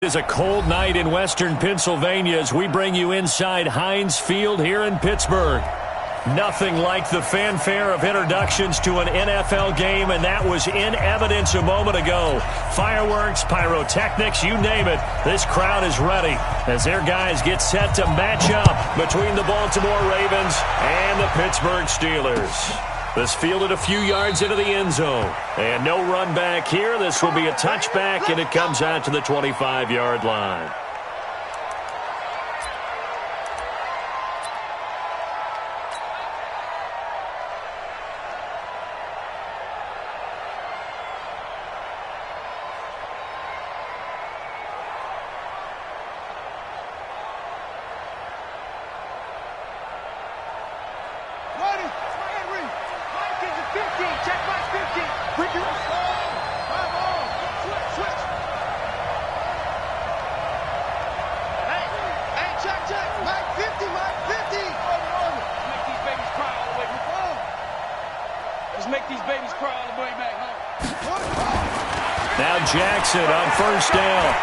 It is a cold night in western Pennsylvania as we bring you inside Heinz Field here in Pittsburgh. Nothing like the fanfare of introductions to an NFL game, and that was in evidence a moment ago. Fireworks, pyrotechnics, you name it. This crowd is ready as their guys get set to match up between the Baltimore Ravens and the Pittsburgh Steelers. This fielded a few yards into the end zone. And no run back here. This will be a touchback, and it comes out to the 25-yard line. Now Jackson on first down.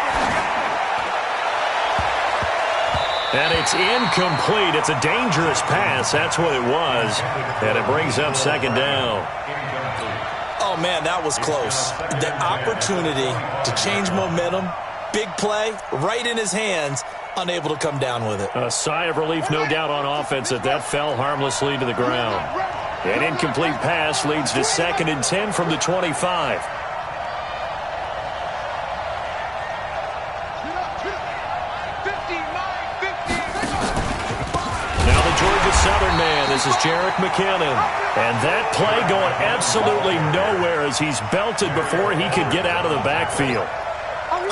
And it's incomplete. It's a dangerous pass. That's what it was. And it brings up second down. Oh, man, that was close. The opportunity to change momentum, big play, right in his hands, unable to come down with it. A sigh of relief, no doubt, on offense that fell harmlessly to the ground. An incomplete pass leads to 2nd and 10 from the 25. Southern man, this is Jerick McKinnon. And that play going absolutely nowhere as he's belted before he could get out of the backfield.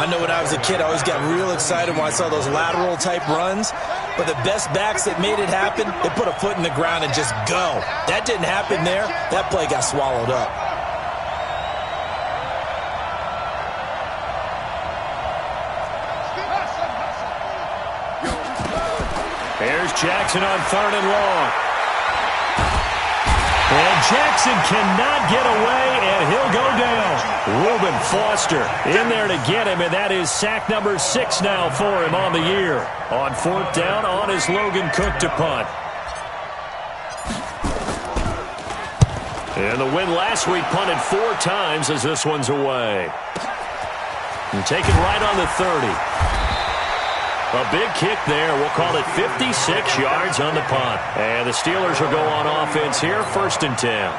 I know when I was a kid, I always got real excited when I saw those lateral-type runs. But the best backs that made it happen, they put a foot in the ground and just go. That didn't happen there. That play got swallowed up. Here's Jackson on 3rd and long. And Jackson cannot get away, and he'll go down. Reuben Foster in there to get him, and that is sack number 6 now for him on the year. On 4th down, on his Logan Cook to punt. And the win last week punted 4 times as this one's away. And taken right on the 30. A big kick there. We'll call it 56 yards on the punt. And the Steelers will go on offense here, 1st and 10.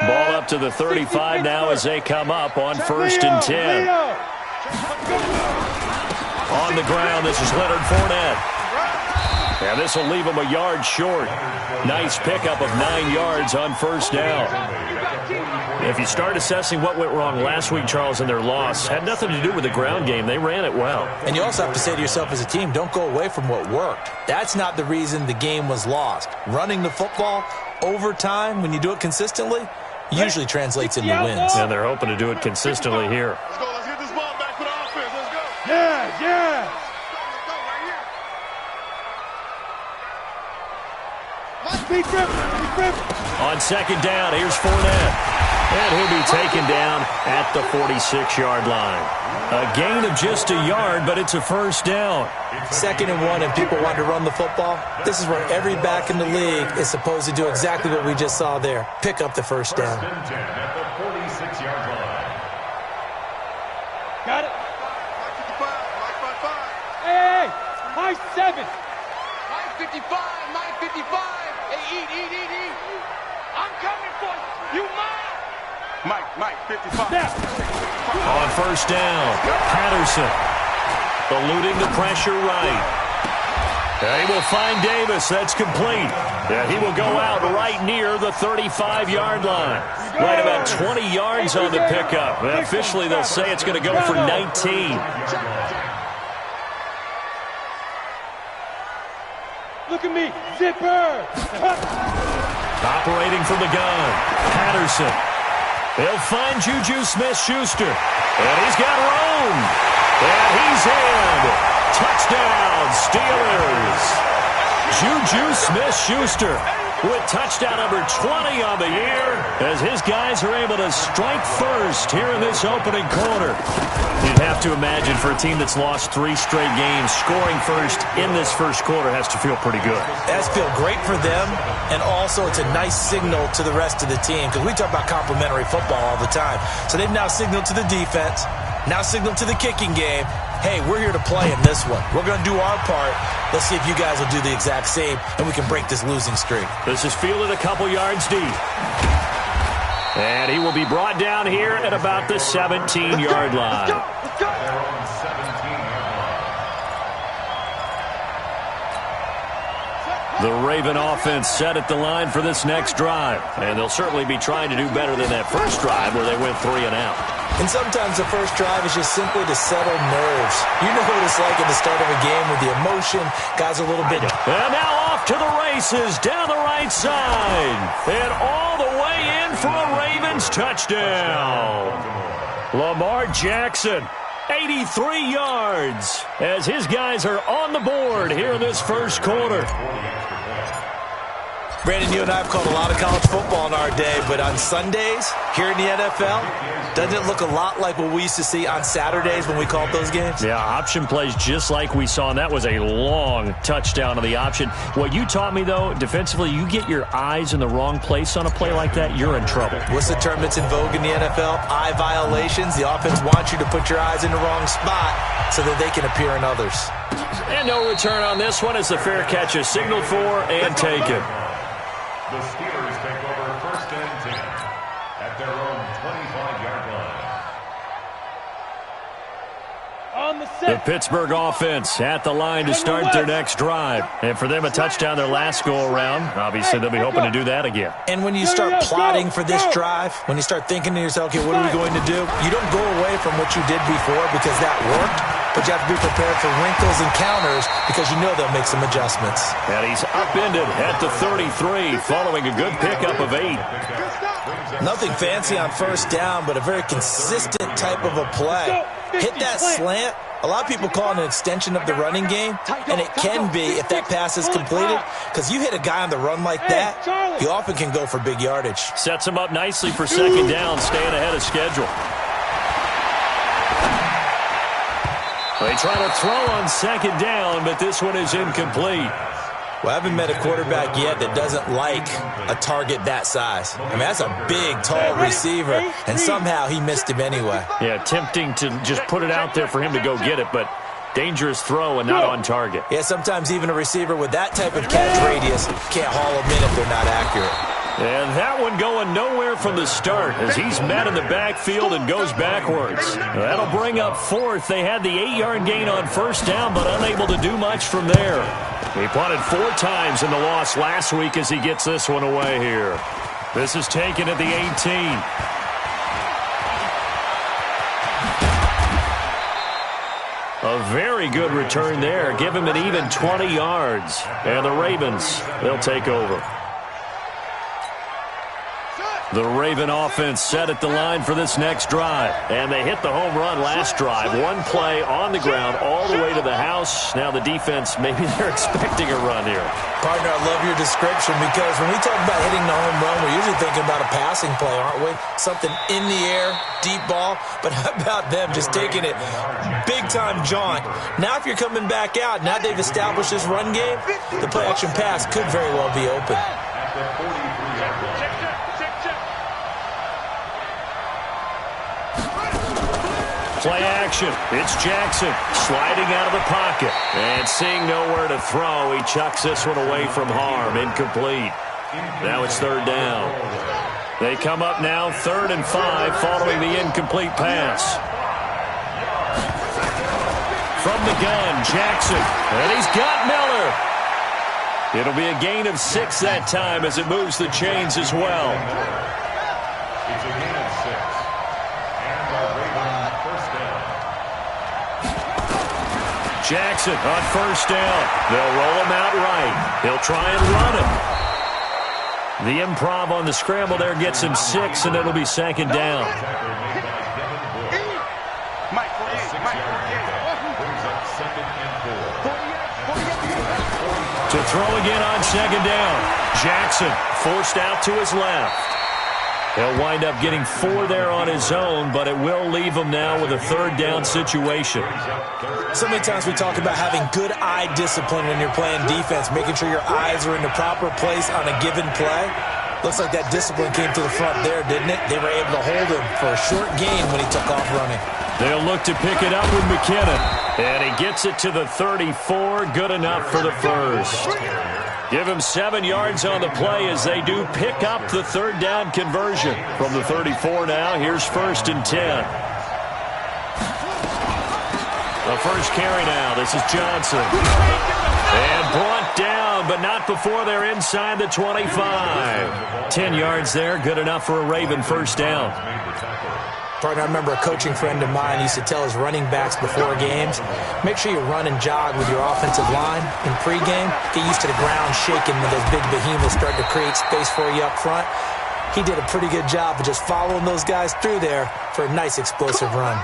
Ball up to the 35 now as they come up on 1st and 10. On the ground, this is Leonard Fournette. And this will leave him a yard short. Nice pickup of 9 yards on 1st down. If you start assessing what went wrong last week, Charles, in their loss, had nothing to do with the ground game. They ran it well. And you also have to say to yourself as a team, don't go away from what worked. That's not the reason the game was lost. Running the football over time, when you do it consistently, usually translates into wins. And they're hoping to do it consistently here. Let's go. Let's get this ball back for the offense. Let's go. Yeah. On 2nd down, here's Fournette. And he'll be taken down at the 46-yard line. A gain of just a yard, but it's a 1st down. 2nd and 1, and people want to run the football. This is where every back in the league is supposed to do exactly what we just saw there. Pick up the 1st down. Got it. Hey, high 7. Mike 55, Mike 55. Hey, eat. I'm coming for you. You mine. Mike 55. Yeah. On 1st down, Patterson eluding the pressure right. And he will find Davis. That's complete. And he will go out right near the 35-yard line. Right about 20 yards on the pickup. And officially, they'll say it's going to go for 19. Look at me. Zipper. Operating from the gun, Patterson. He'll find Juju Smith-Schuster. And he's got room. And he's in. Touchdown, Steelers. Juju Smith-Schuster with touchdown number 20 on the year as his guys are able to strike first here in this opening quarter. You'd have to imagine for a team that's lost 3 straight games, scoring first in this first quarter has to feel pretty good. That's feel great for them, and also it's a nice signal to the rest of the team because we talk about complimentary football all the time. So they've now signaled to the defense, now signaled to the kicking game, hey, we're here to play in this one. We're going to do our part. Let's see if you guys will do the exact same, and we can break this losing streak. This is fielded a couple yards deep. And he will be brought down here at about the 17-yard line. Let's go. The Raven offense set at the line for this next drive. And they'll certainly be trying to do better than that first drive where they went 3 and out. And sometimes the first drive is just simply to settle nerves. You know what it's like at the start of a game with the emotion. Guys are a little bit... And now off to the races down the right side. And all the way in for a Ravens touchdown. Lamar Jackson, 83 yards, as his guys are on the board here in this first quarter. Brandon, you and I have called a lot of college football in our day, but on Sundays here in the NFL, doesn't it look a lot like what we used to see on Saturdays when we called those games? Yeah, option plays just like we saw, and that was a long touchdown on the option. What you taught me, though, defensively, you get your eyes in the wrong place on a play like that, you're in trouble. What's the term that's in vogue in the NFL? Eye violations. The offense wants you to put your eyes in the wrong spot so that they can appear in others. And no return on this one as the fair catch is signaled for and taken. The Steelers take over 1st and 10 at their own 25-yard line. On the set. The Pittsburgh offense at the line to start their next drive. And for them, a touchdown their last go-around. Obviously, they'll be hoping to do that again. And when you start plotting for this drive, when you start thinking to yourself, okay, what are we going to do? You don't go away from what you did before because that worked. But you have to be prepared for wrinkles and counters because you know they'll make some adjustments. And he's upended at the 33 following a good pickup of 8. Nothing fancy on first down, but a very consistent type of a play. Hit that slant. A lot of people call it an extension of the running game, and it can be if that pass is completed, because you hit a guy on the run like that, you often can go for big yardage. Sets him up nicely for second down, staying ahead of schedule. They try to throw on second down, but this one is incomplete. Well, I haven't met a quarterback yet that doesn't like a target that size. I mean, that's a big, tall receiver, and somehow he missed him anyway. Yeah, tempting to just put it out there for him to go get it, but dangerous throw and not on target. Yeah, sometimes even a receiver with that type of catch radius can't haul them in if they're not accurate. And that one going nowhere from the start as he's met in the backfield and goes backwards. That'll bring up 4th. They had the 8-yard gain on first down, but unable to do much from there. He punted 4 times in the loss last week as he gets this one away here. This is taken at the 18. A very good return there. Give him an even 20 yards. And the Ravens, they'll take over. The Raven offense set at the line for this next drive. And they hit the home run last drive. One play on the ground all the way to the house. Now the defense, maybe they're expecting a run here. Partner, I love your description because when we talk about hitting the home run, we're usually thinking about a passing play, aren't we? Something in the air, deep ball. But how about them just taking it big-time jaunt? Now if you're coming back out, now they've established this run game, the play-action pass could very well be open. At the 43-yard line. Play action. It's Jackson sliding out of the pocket. And seeing nowhere to throw, he chucks this one away from harm. Incomplete. Now it's 3rd down. They come up now 3rd and 5 following the incomplete pass. From the gun, Jackson. And he's got Miller. It'll be a gain of 6 that time as it moves the chains as well. It's a gain of 6. And the Ravens first down. Jackson on first down. They'll roll him out right. He'll try and run him. The improv on the scramble there gets him 6, and it'll be second down. To throw again on second down. Jackson forced out to his left. He'll wind up getting 4 there on his own, but it will leave him now with a third down situation. So many times we talk about having good eye discipline when you're playing defense, making sure your eyes are in the proper place on a given play. Looks like that discipline came to the front there, didn't it? They were able to hold him for a short gain when he took off running. They'll look to pick it up with McKinnon. And he gets it to the 34. Good enough for the first. Give him 7 yards on the play as they do pick up the third down conversion. From the 34 now, here's 1st and 10. The first carry now. This is Johnson. And brought down, but not before they're inside the 25. 10 yards there. Good enough for a Raven first down. Partner, I remember a coaching friend of mine used to tell his running backs before games, make sure you run and jog with your offensive line in pregame. Get used to the ground shaking when those big behemoths start to create space for you up front. He did a pretty good job of just following those guys through there for a nice explosive run.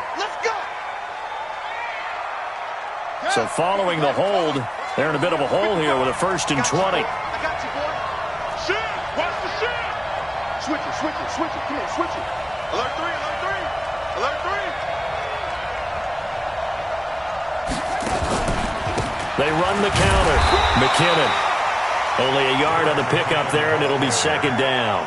So following the hold, they're in a bit of a hole here with a 1st and 20. I got you, boy. Shit! Watch the shit! Switch it, switch it, switch it. Come on, switch it. Alert 3, alert 3. Alert 3. They run the counter. McKinnon. Only a yard on the pickup there, and it'll be 2nd down.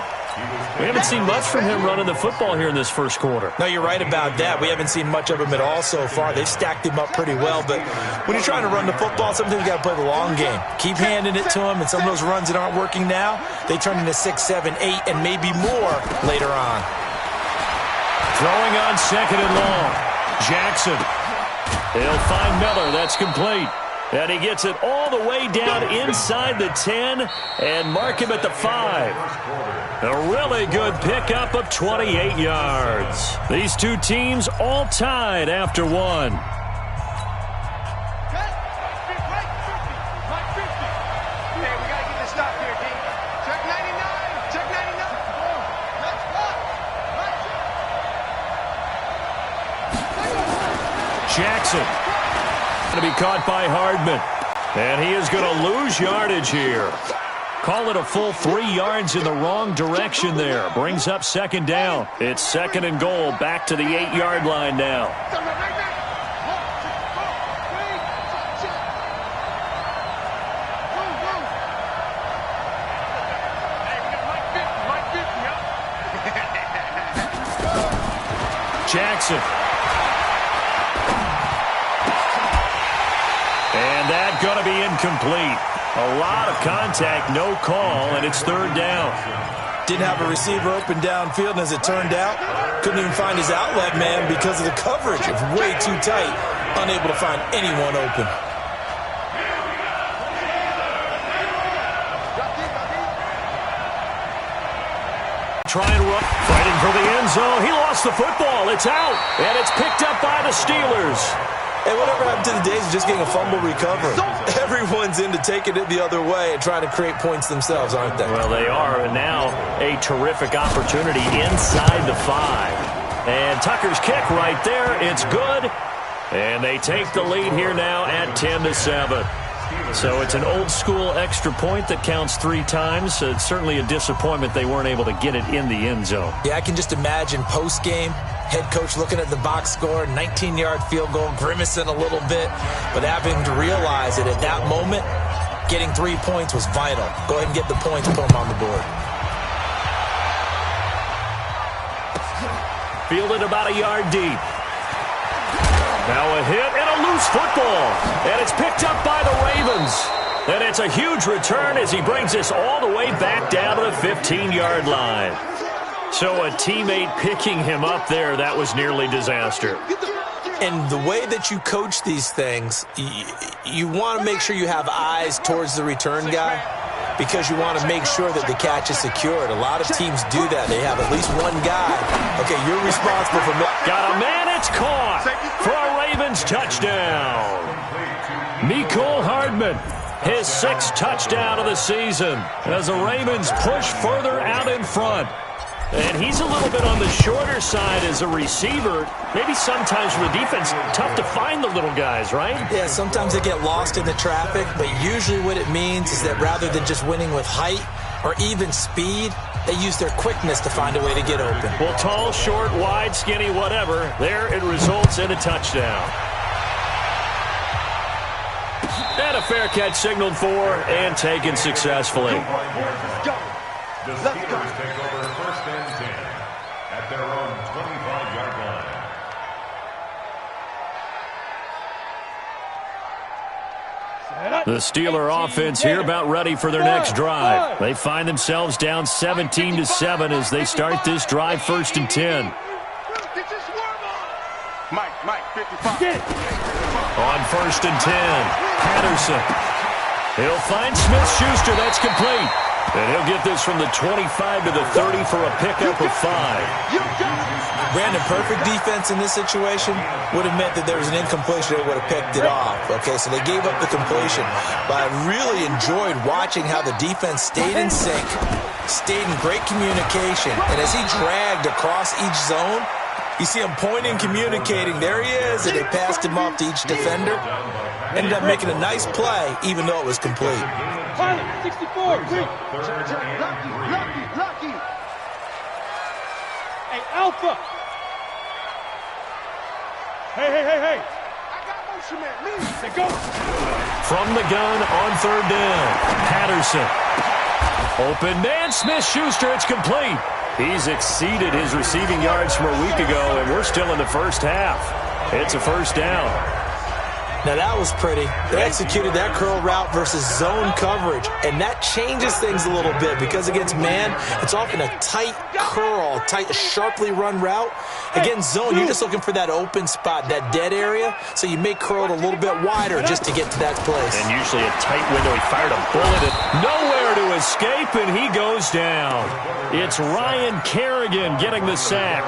We haven't seen much from him running the football here in this first quarter. No, you're right about that. We haven't seen much of him at all so far. They've stacked him up pretty well, but when you're trying to run the football, sometimes you got to play the long game. Keep handing it to him, and some of those runs that aren't working now, they turn into 6, 7, 8, and maybe more later on. Throwing on 2nd and long. Jackson. He'll find Miller. That's complete. And he gets it all the way down inside the 10 and mark him at the 5. A really good pickup of 28 yards. These two teams all tied after 1. Jackson going to be caught by Hardman. And he is going to lose yardage here. Call it a full 3 yards in the wrong direction there. Brings up 2nd down. It's 2nd and goal. Back to the 8-yard line now. Jackson. And that's going to be incomplete. A lot of contact, no call, and it's 3rd down. Didn't have a receiver open downfield, and as it turned out, couldn't even find his outlet man because of the coverage. It was way too tight, unable to find anyone open. Try and run, fighting for the end zone. He lost the football. It's out, and it's picked up by the Steelers. And whatever happened to the days of just getting a fumble recovery? Everyone's into taking it the other way and trying to create points themselves, aren't they? Well, they are, and now a terrific opportunity inside the 5. And Tucker's kick right there. It's good. And they take the lead here now at 10-7. So it's an old-school extra point that counts 3 times. So it's certainly a disappointment they weren't able to get it in the end zone. Yeah, I can just imagine post-game, head coach looking at the box score, 19-yard field goal, grimacing a little bit, but having to realize that at that moment, getting 3 points was vital. Go ahead and get the points, put them on the board. Fielded about a yard deep. Now a hit and a loose football. And it's picked up by the Ravens. And it's a huge return as he brings us all the way back down to the 15-yard line. So a teammate picking him up there, that was nearly disaster. And the way that you coach these things, you want to make sure you have eyes towards the return guy because you want to make sure that the catch is secured. A lot of teams do that. They have at least one guy. Okay, you're responsible for... Got a man, it's caught for a Ravens touchdown. Mecole Hardman, his 6th touchdown of the season as the Ravens push further out in front. And he's a little bit on the shorter side as a receiver. Maybe sometimes for the defense, tough to find the little guys, right? Yeah, sometimes they get lost in the traffic, but usually what it means is that rather than just winning with height, or even speed, they use their quickness to find a way to get open. Well, tall, short, wide, skinny, whatever, there it results in a touchdown. And a fair catch signaled for and taken successfully. The Steelers take over 1st and 10 at their own 25-yard line. The Steeler offense here about ready for their next drive. They find themselves down 17-7 as they start this drive 1st and 10. Mike, 55. On 1st and 10, Patterson. He'll find Smith-Schuster. That's complete. And he'll get this from the 25 to the 30 for a pickup of 5. Brandon, perfect defense in this situation would have meant that there was an incompletion. They would have picked it off. Okay, so they gave up the completion. But I really enjoyed watching how the defense stayed in sync, stayed in great communication. And as he dragged across each zone, you see him pointing, communicating. There he is, and they passed him off to each defender. Ended up making a nice play, even though it was complete. 64, quick. Lucky. Hey, Alpha. Hey. I got motion man. Me. Say go. From the gun on 3rd down, Patterson. Open man, Smith-Schuster. It's complete. He's exceeded his receiving yards from a week ago, and we're still in the first half. It's a 1st down. Now, that was pretty. They executed that curl route versus zone coverage, and that changes things a little bit because against man, it's often a tight curl, tight, sharply run route. Against zone, you're just looking for that open spot, that dead area, so you may curl it a little bit wider just to get to that place. And usually a tight window. He fired a bullet at nowhere to escape, and he goes down. It's Ryan Kerrigan getting the sack.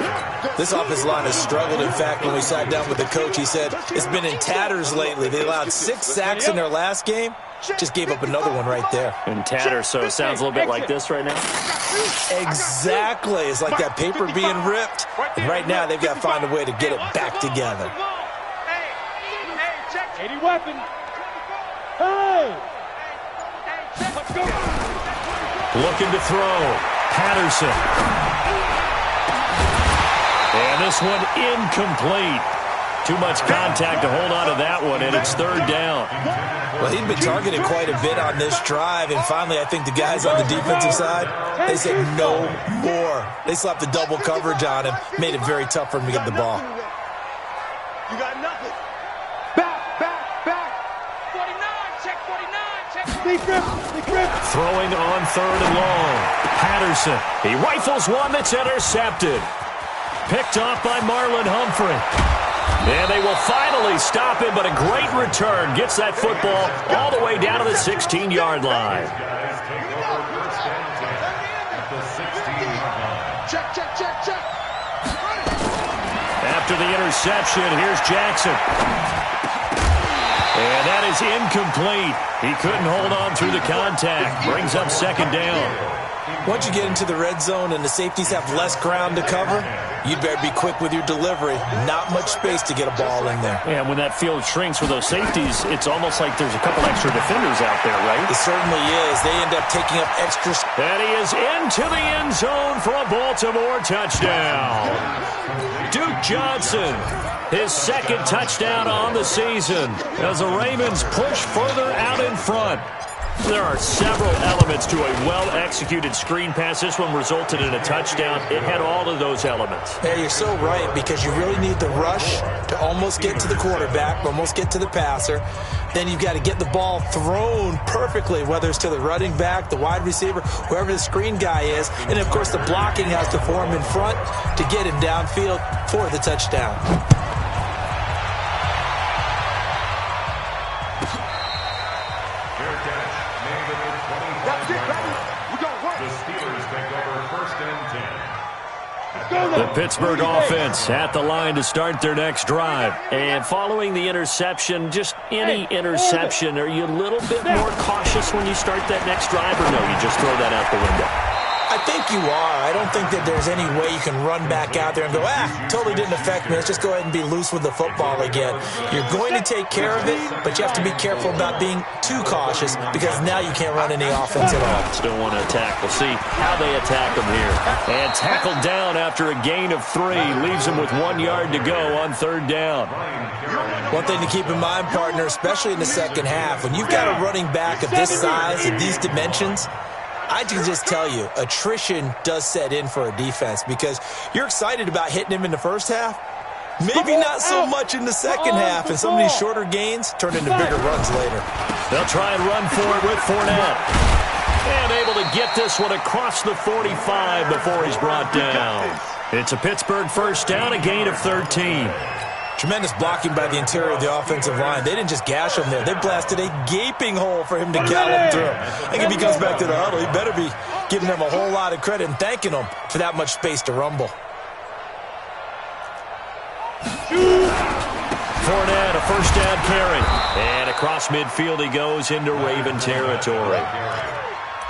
This offensive line has struggled. In fact, when we sat down with the coach, he said it's been in tatters lately. They allowed 6 sacks in their last game. Just gave up another one right there. In tatters, so it sounds a little bit like this right now. Exactly. It's like that paper being ripped. And right now, they've got to find a way to get it back together. 80 weapon. Hey. Let's go. Looking to throw. Patterson. And this one incomplete. Too much contact to hold on to that one, and it's 3rd down. Well, he'd been targeted quite a bit on this drive, and finally I think the guys on the defensive side, they said no more. They slapped the double coverage on him, made it very tough for him to get the ball. You got nothing. Back. 49, check 49. Big grip. Throwing on 3rd and long. Patterson. He rifles one that's intercepted. Picked off by Marlon Humphrey. And they will finally stop him, but a great return. Gets that football all the way down to the 16-yard line. Check. After the interception, here's Jackson. And that is incomplete. He couldn't hold on through the contact. Brings up 2nd down. Once you get into the red zone and the safeties have less ground to cover, you'd better be quick with your delivery. Not much space to get a ball in there. Yeah, when that field shrinks with those safeties, it's almost like there's a couple extra defenders out there, right? It certainly is. They end up taking up extra. And he is into the end zone for a Baltimore touchdown. Duke Johnson, his 2nd touchdown on the season as the Ravens push further out in front. There are several elements to a well-executed screen pass. This one resulted in a touchdown. It had all of those elements. Yeah, you're so right, because you really need the rush to almost get to the quarterback, almost get to the passer. Then you've got to get the ball thrown perfectly, whether it's to the running back, the wide receiver, whoever the screen guy is. And, of course, the blocking has to form in front to get him downfield for the touchdown. The Pittsburgh offense at the line to start their next drive. And following the interception, just any interception, are you a little bit more cautious when you start that next drive, or no, you just throw that out the window? I think you are. I don't think that there's any way you can run back out there and go, totally didn't affect me. Let's just go ahead and be loose with the football again. You're going to take care of it, but you have to be careful about being too cautious because now you can't run any offense at all. Still want to attack. We'll see how they attack him here. And tackled down after a gain of 3. Leaves him with 1 yard to go on 3rd down. One thing to keep in mind, partner, especially in the second half, when you've got a running back of this size and these dimensions, I can just tell you, attrition does set in for a defense because you're excited about hitting him in the first half. Maybe not so much in the second half, and some of these shorter gains turn into bigger runs later. They'll try and run for it with Fournette. And able to get this one across the 45 before he's brought down. It's a Pittsburgh first down, a gain of 13. Tremendous blocking by the interior of the offensive line. They didn't just gash him there. They blasted a gaping hole for him to gallop through. I think if he comes back to the huddle, he better be giving them a whole lot of credit and thanking them for that much space to rumble. Fournette, a first down carry. And across midfield he goes into Raven territory.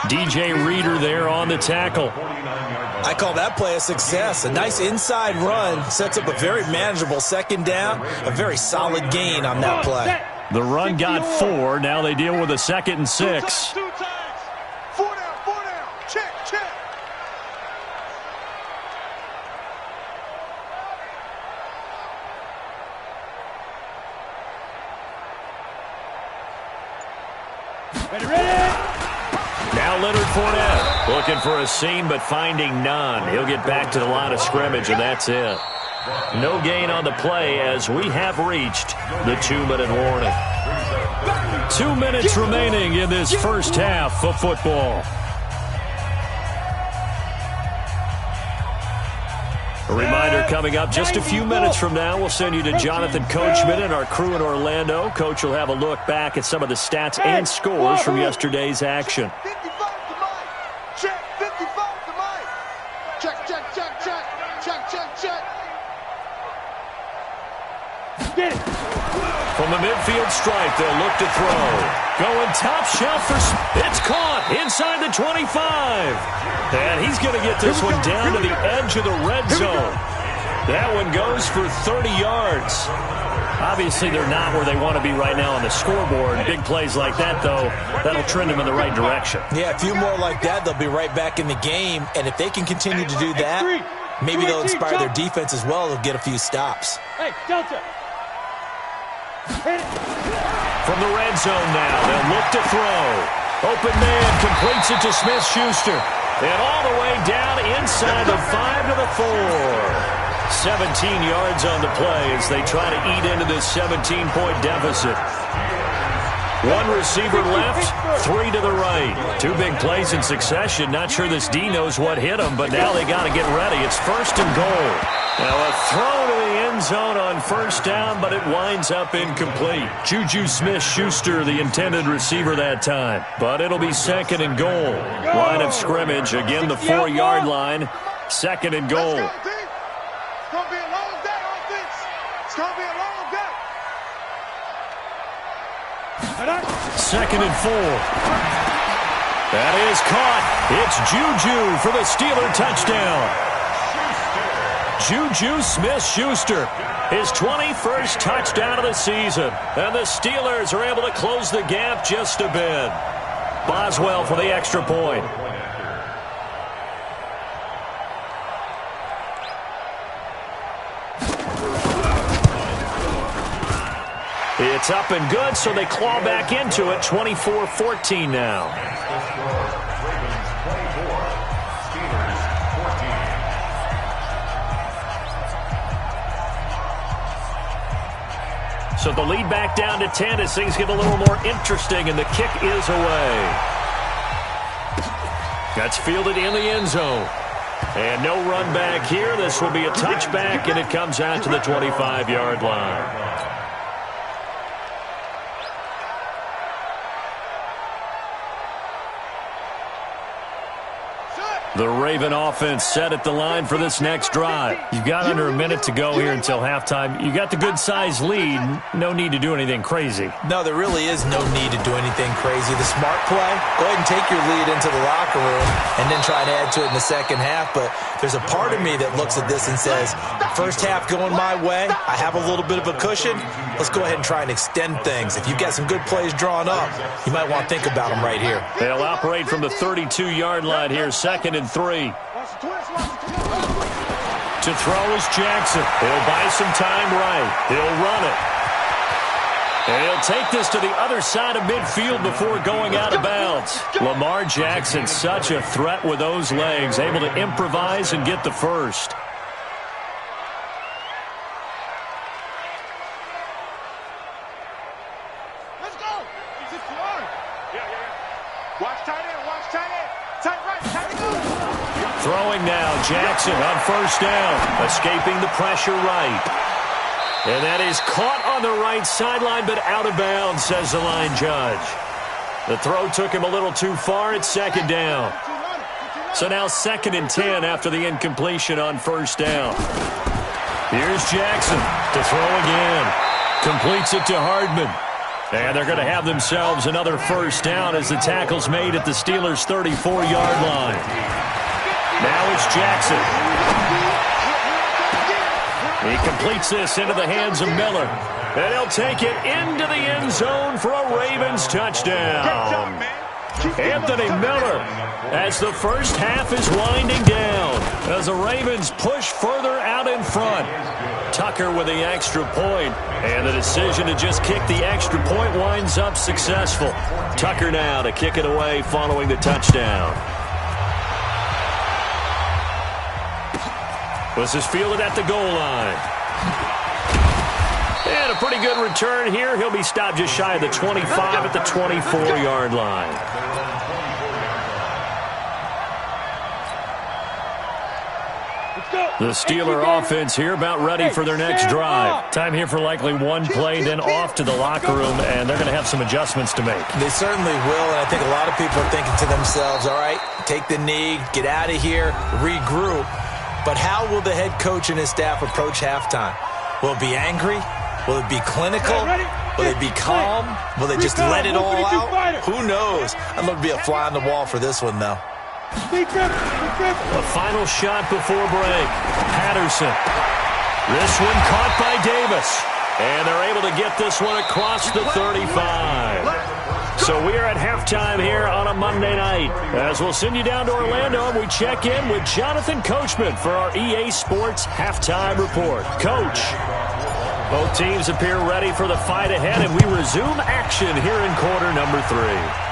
DJ Reader there on the tackle. I call that play a success. A nice inside run sets up a very manageable second down. A very solid gain on that play. The run got 4. Now they deal with a 2nd and 6. 2 times. 4 down, 4 down. Check, check. Ready. Now Leonard Fournette looking for a seam but finding none. He'll get back to the line of scrimmage and that's it. No gain on the play as we have reached the 2-minute warning. 2 minutes remaining in this first half of football. A reminder coming up just a few minutes from now. We'll send you to Jonathan Coachman and our crew in Orlando. Coach will have a look back at some of the stats and scores from yesterday's action. 55 to Mike. Check, 55 to Mike. Check, check, check, check. Check, check, check. Get it. From the midfield stripe, they'll look to throw. Going top shelf for... It's caught inside the 25. And he's going to get this one down to the edge of the red zone. That one goes for 30 yards. Obviously, they're not where they want to be right now on the scoreboard. Big plays like that, though, that'll trend them in the right direction. Yeah, a few more like that, they'll be right back in the game. And if they can continue to do that, maybe they'll inspire their defense as well. They'll get a few stops. Hey, Delta. From the red zone now, they'll look to throw. Open man completes it to Smith-Schuster. And all the way down inside the 5 to the 4. 17 yards on the play as they try to eat into this 17-point deficit. 1 receiver left, 3 to the right. 2 big plays in succession. Not sure this D knows what hit him, but now they got to get ready. It's 1st and goal. Now a throw to the end zone on first down, but it winds up incomplete. Juju Smith-Schuster, the intended receiver that time. But it'll be 2nd and goal. Line of scrimmage, again the 4-yard line. 2nd and goal. Let's go, D. It's going to be a long day, offense. It's going to be a long day. 2nd and 4. That is caught. It's Juju for the Steeler touchdown. Juju Smith-Schuster, his 21st touchdown of the season. And the Steelers are able to close the gap just a bit. Boswell for the extra point. It's up and good, so they claw back into it. 24-14 now. So the lead back down to 10 as things get a little more interesting, and the kick is away. That's fielded in the end zone. And no run back here. This will be a touchback, and it comes out to the 25-yard line. The Raven offense set at the line for this next drive. You've got under a minute to go here until halftime. You got the good-sized lead. No need to do anything crazy. No, there really is no need to do anything crazy. The smart play, go ahead and take your lead into the locker room and then try to add to it in the second half. But there's a part of me that looks at this and says, first half going my way, I have a little bit of a cushion. Let's go ahead and try and extend things. If you've got some good plays drawn up, you might want to think about them right here. They'll operate from the 32-yard line here, 2nd and 3. To throw is Jackson. He'll buy some time right. He'll run it. And he'll take this to the other side of midfield before going out of bounds. Lamar Jackson, such a threat with those legs, able to improvise and get the first. Let's go. He's just hard. Yeah. Watch tight end. Watch tight end. Tight right. Tight end. Throwing now, Jackson on first down, escaping the pressure right. And that is caught on the right sideline, but out of bounds, says the line judge. The throw took him a little too far. It's 2nd down. So now 2nd and 10 after the incompletion on first down. Here's Jackson to throw again. Completes it to Hardman. And they're going to have themselves another first down as the tackle's made at the Steelers' 34-yard line. Now it's Jackson. He completes this into the hands of Miller. And he'll take it into the end zone for a Ravens touchdown. Anthony Miller, as the first half is winding down, as the Ravens push further out in front. Tucker with the extra point, and the decision to just kick the extra point winds up successful. Tucker now to kick it away following the touchdown. This is fielded at the goal line. And a pretty good return here. He'll be stopped just shy of the 25 at the 24-yard line. The Steeler offense here about ready for their next drive. Time here for likely one play, then off to the locker room, and they're going to have some adjustments to make. They certainly will, and I think a lot of people are thinking to themselves, all right, take the knee, get out of here, regroup. But how will the head coach and his staff approach halftime? Will it be angry? Will it be clinical? Will it be calm? Will they just let it all out? Who knows? I'd love to be a fly on the wall for this one, though. A final shot before break. Patterson. This one caught by Davis. And they're able to get this one across the 35. So we are at halftime here on a Monday night. As we'll send you down to Orlando, and we check in with Jonathan Coachman for our EA Sports Halftime Report. Coach, both teams appear ready for the fight ahead, and we resume action here in quarter number 3.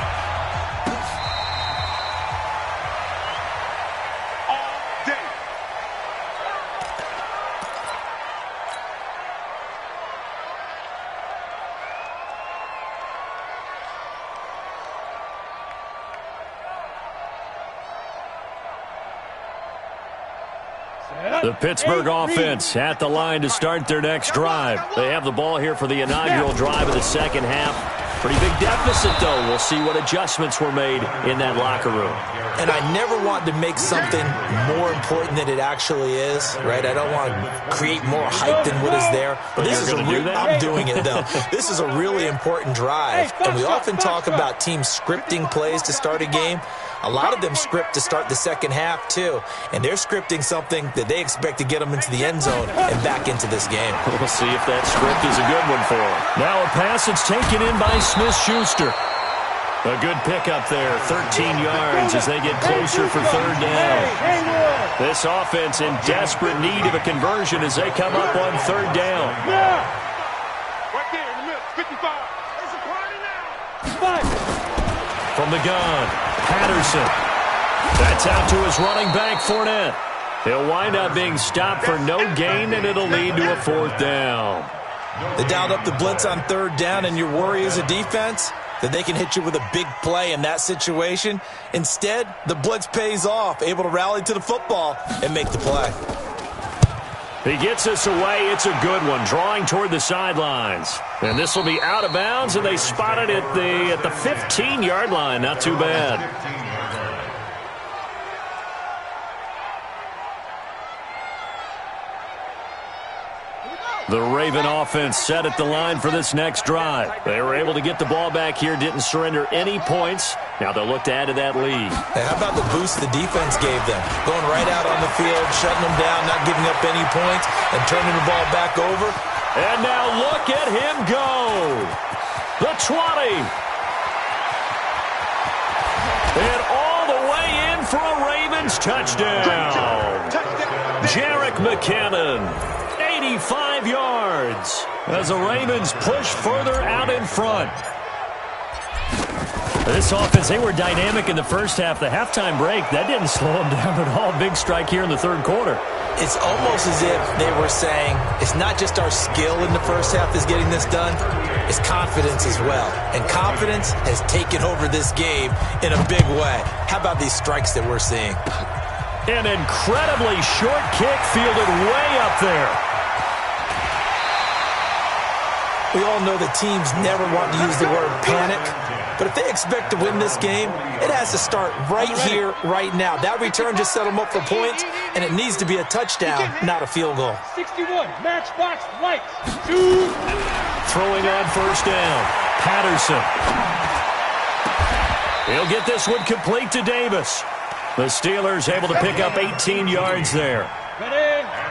The Pittsburgh offense at the line to start their next drive. They have the ball here for the inaugural drive of the second half. Pretty big deficit, though. We'll see what adjustments were made in that locker room. And I never want to make something more important than it actually is, right? I don't want to create more hype than what is there. But this is I'm doing it, though. This is a really important drive. And we often talk about teams scripting plays to start a game. A lot of them script to start the second half, too. And they're scripting something that they expect to get them into the end zone and back into this game. We'll see if that script is a good one for them. Now a pass that's taken in by Smith-Schuster. A good pickup there, 13 yards as they get closer for third down. This offense in desperate need of a conversion as they come up on third down. Right there in the middle, 55. It's a party now. From the gun, Patterson. That's out to his running back, Fournette. He'll wind up being stopped for no gain, and it'll lead to a fourth down. They dialed up the blitz on third down, and your worry as a defense that they can hit you with a big play in that situation. Instead, the blitz pays off, able to rally to the football and make the play. He gets this away. It's a good one, drawing toward the sidelines. And this will be out of bounds, and they spot it at the 15-yard line. Not too bad. The Raven offense set at the line for this next drive. They were able to get the ball back here, didn't surrender any points. Now they'll look to add to that lead. Hey, how about the boost the defense gave them? Going right out on the field, shutting them down, not giving up any points, and turning the ball back over. And now look at him go. The 20. And all the way in for a Ravens touchdown. Jerick McKinnon. 85 yards as the Ravens push further out in front. This offense, they were dynamic in the first half. The halftime break, that didn't slow them down at all. Big strike here in the third quarter. It's almost as if they were saying, it's not just our skill in the first half that's getting this done, it's confidence as well. And confidence has taken over this game in a big way. How about these strikes that we're seeing? An incredibly short kick fielded way up there. We all know that teams never want to use the word panic, but if they expect to win this game, it has to start right here, right now. That return just set them up for points, and it needs to be a touchdown, not a field goal. 61, matchbox lights. Shoot. Throwing on first down, Patterson. He'll get this one complete to Davis. The Steelers able to pick up 18 yards there.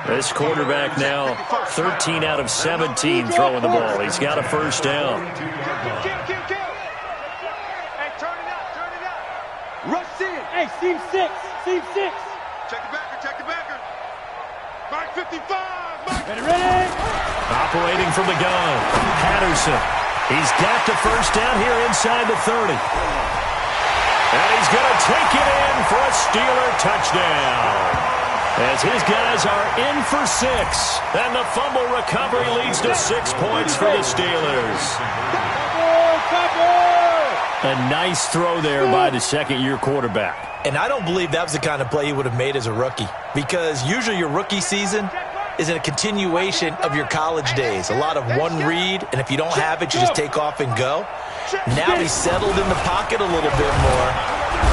This quarterback now 13 out of 17 throwing the ball. He's got a first down. Hey, turn it out. Rush in. Hey, seam 6. Check the backer. Mark 55. Mark. Ready. Operating from the gun, Patterson. He's got the first down here inside the 30. And he's going to take it in for a Steeler touchdown. As his guys are in for 6. And the fumble recovery leads to 6 points for the Steelers. A nice throw there by the second-year quarterback. And I don't believe that was the kind of play he would have made as a rookie, because usually your rookie season is a continuation of your college days. A lot of one read, and if you don't have it, you just take off and go. Now he's settled in the pocket a little bit more.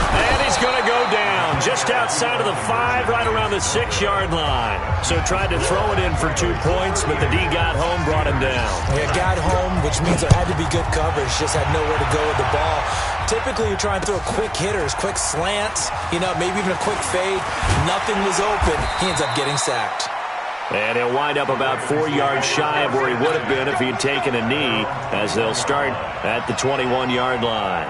And he's going to go down just outside of the 5, right around the 6-yard line. So tried to throw it in for 2 points, but the D got home, brought him down. Yeah, got home, which means there had to be good coverage. Just had nowhere to go with the ball. Typically, you try and throw quick hitters, quick slants, maybe even a quick fade. Nothing was open. He ends up getting sacked. And he'll wind up about 4 yards shy of where he would have been if he had taken a knee, as they'll start at the 21-yard line.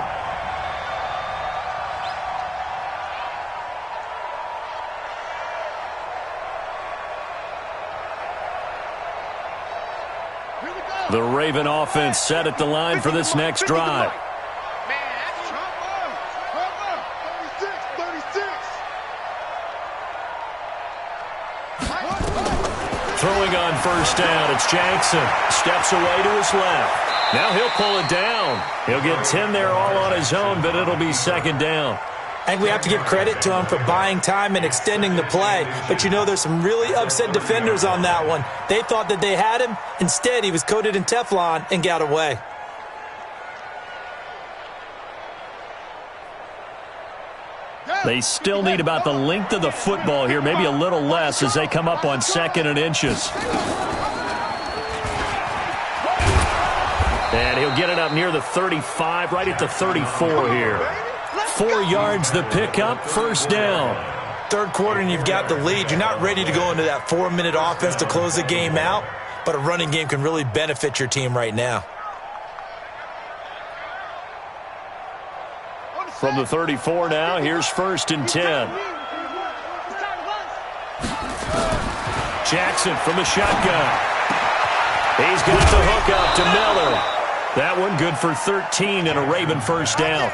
The Raven offense set at the line for this next drive. Throwing on first down, it's Jackson. Steps away to his left. Now he'll pull it down. He'll get 10 there all on his own, but it'll be second down. I think we have to give credit to him for buying time and extending the play. But there's some really upset defenders on that one. They thought that they had him. Instead, he was coated in Teflon and got away. They still need about the length of the football here, maybe a little less as they come up on 2nd and inches. And he'll get it up near the 35, right at the 34 here. 4 yards the pickup, first down. Third quarter and you've got the lead. You're not ready to go into that 4-minute offense to close the game out, but a running game can really benefit your team right now. From the 34 now, here's 1st and 10. Jackson from the shotgun. He's got the hook up to Miller. That one good for 13 and a Raven first down.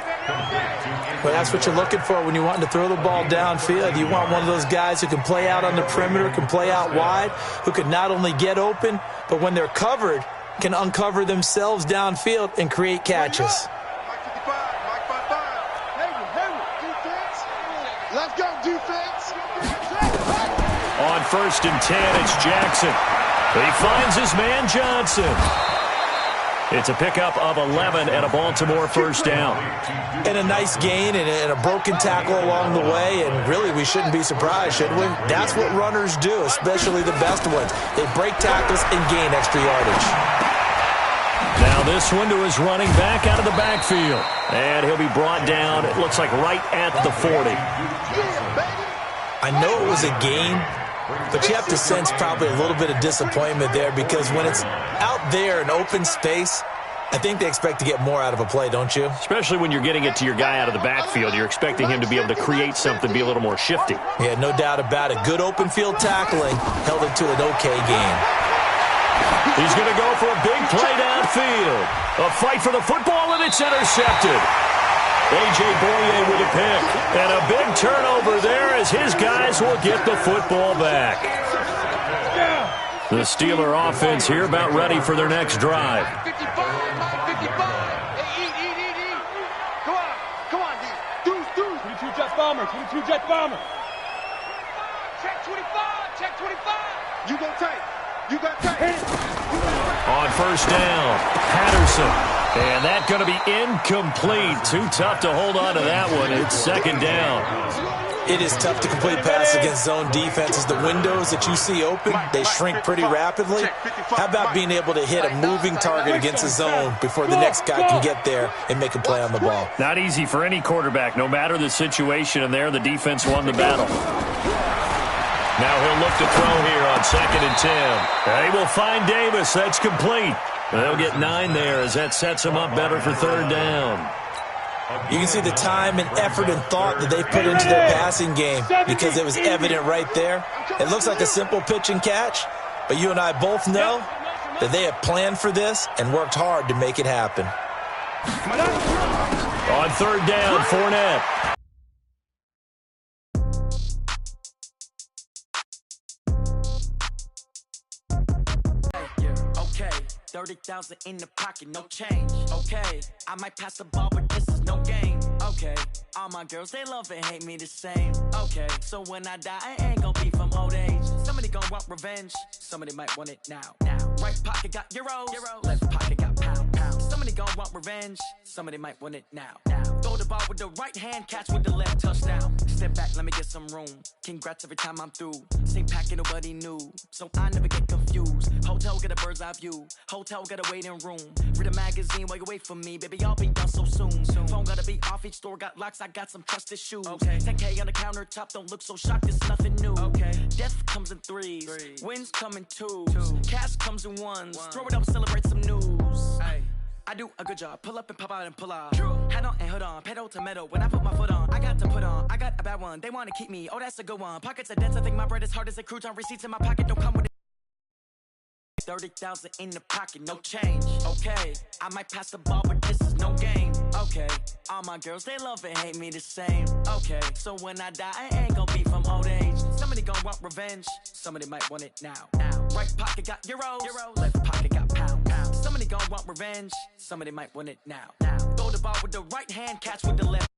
Well, that's what you're looking for when you want to throw the ball downfield. You want one of those guys who can play out on the perimeter, can play out wide, who can not only get open, but when they're covered, can uncover themselves downfield and create catches. Let's go, defense. On 1st and 10, it's Jackson. He finds his man Johnson. It's a pickup of 11 and a Baltimore first down. And a nice gain and a broken tackle along the way, and really we shouldn't be surprised, should we? That's what runners do, especially the best ones. They break tackles and gain extra yardage. Now this one to his running back out of the backfield. And he'll be brought down, it looks like right at the 40. I know it was a gain, but you have to sense probably a little bit of disappointment there, because when it's out there in open space, I think they expect to get more out of a play, don't you? Especially when you're getting it to your guy out of the backfield. You're expecting him to be able to create something, be a little more shifty. Yeah, no doubt about it. Good open field tackling held it to an okay gain. He's going to go for a big play downfield. A fight for the football, and it's intercepted. A.J. Boye with a pick. And a big turnover there as his guys will get the football back. The Steeler offense here about ready for their next drive. 55, 55. Hey, eat. Come on, dudes. 22 Jet Bomber, 22 Jet Bomber. Check 25. You go tight. On first down, Patterson. And that's going to be incomplete. Too tough to hold on to that one. It's second down. It is tough to complete pass against zone defenses. The windows that you see open, they shrink pretty rapidly. How about being able to hit a moving target against a zone before the next guy can get there and make a play on the ball? Not easy for any quarterback, no matter the situation. And there, the defense won the battle. Now he'll look to throw here on 2nd and 10. They will find Davis. That's complete. They'll get 9 there as that sets them up better for third down. You can see the time and effort and thought that they put into their passing game, because it was evident right there. It looks like a simple pitch and catch, but you and I both know that they have planned for this and worked hard to make it happen. On third down, Fournette. Okay, 30,000 in the pocket, no change. Okay, I might pass the ball, but this is no game. Okay, all my girls, they love and hate me the same. Okay, so when I die, I ain't gonna be from old age. Somebody gonna want revenge, somebody might want it now. Right pocket got euros, left pocket got pounds. Somebody gonna want revenge, somebody might want it now. Throw the ball with the right hand, catch with the left, touchdown. Step back, let me get some room. Congrats every time I'm through. Same packet, nobody knew, so I never get confused. Hotel get a bird's eye view, hotel get a waiting room. Read a magazine while you wait for me, baby, I'll be done so soon. Phone gotta be off, each store got locks, I got some trusted shoes. 10K on the countertop, don't look so shocked, it's nothing new. Death comes in threes, wins come in twos, cash comes in ones. Throw it up, celebrate some news. I do a good job, pull up and pop out and pull off. Head on and hood on, pedal to metal. When I put my foot on, I got to put on. I got a bad one, they wanna keep me, oh that's a good one. Pockets are dense, I think my bread is hard as a crouton. Receipts in my pocket don't come with it. 30,000 in the pocket, no change. Okay, I might pass the ball, but this is no game. Okay, all my girls, they love and hate me the same. Okay, so when I die, I ain't gonna be from old age. Somebody gonna want revenge, somebody might want it now. Right pocket got euros, left pocket got pounds. Somebody gonna want revenge, somebody might want it now. Throw the ball with the right hand, catch with the left.